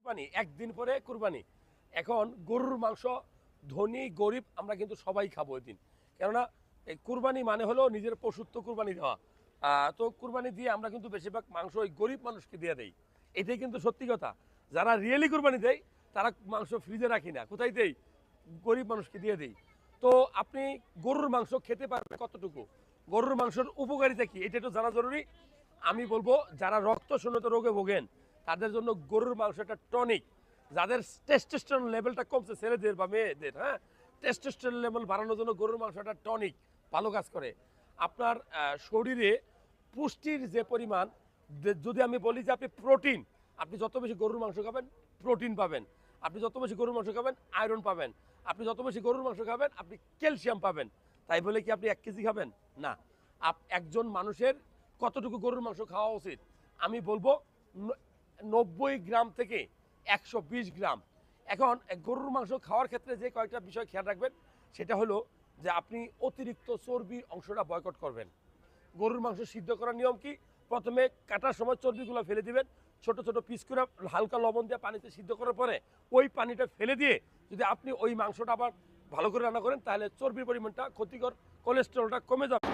কুরবানি একদিন পরে কুরবানি। এখন গরুর মাংস ধনী গরিব আমরা কিন্তু সবাই খাবো ওই দিন। কেননা এই কুরবানি মানে হলো নিজের পশুত্ব কুরবানি দেওয়া। তো কুরবানি দিয়ে আমরা কিন্তু বেশিরভাগ মাংস ওই গরিব মানুষকে দিয়ে দেই। এটাই কিন্তু সত্যি কথা। যারা রিয়েলি কুরবানি দেয় তারা মাংস ফ্রিজে রাখি না। কোথায় দেই? গরিব মানুষকে দিয়ে দেই। তো আপনি গরুর মাংস খেতে পারবেন কতটুকু? গরুর মাংসের উপকারিতা কি? এটা একটু জানা জরুরি। আমি বলবো যারা রক্তশূন্যত রোগে ভোগেন তাদের জন্য গরুর মাংস একটা টনিক। যাদের টেস্টোস্টেরন লেভেলটা কমছে ছেলেদের বা মেয়েদের, হ্যাঁ, টেস্টোস্টেরন লেভেল বাড়ানোর জন্য গরুর মাংস একটা টনিক, ভালো কাজ করে। আপনার শরীরে পুষ্টির যে পরিমাণ, যদি আমি বলি যে আপনি প্রোটিন, আপনি যত বেশি গরুর মাংস খাবেন প্রোটিন পাবেন, আপনি যত বেশি গরুর মাংস খাবেন আয়রন পাবেন, আপনি যত বেশি গরুর মাংস খাবেন আপনি ক্যালসিয়াম পাবেন। তাই বলে কি আপনি 1 কেজি খাবেন? না। একজন মানুষের কতটুকু গরুর মাংস খাওয়া উচিত? আমি বলবো 90 গ্রাম থেকে 120 গ্রাম। এখন গরুর মাংস খাওয়ার ক্ষেত্রে যে কয়েকটা বিষয় খেয়াল রাখবেন সেটা হলো যে আপনি অতিরিক্ত চর্বির অংশটা বয়কট করবেন। গরুর মাংস সিদ্ধ করার নিয়ম কি? প্রথমে কাটার সময় চর্বিগুলো ফেলে দিবেন, ছোট ছোট পিস করে হালকা লবণ দিয়ে পানিতে সিদ্ধ করার পরে ওই পানিটা ফেলে দিয়ে যদি আপনি ওই মাংসটা আবার ভালো করে রান্না করেন তাহলে চর্বির পরিমাণটা, ক্ষতিকর কোলেস্টেরলটা কমে যাবে।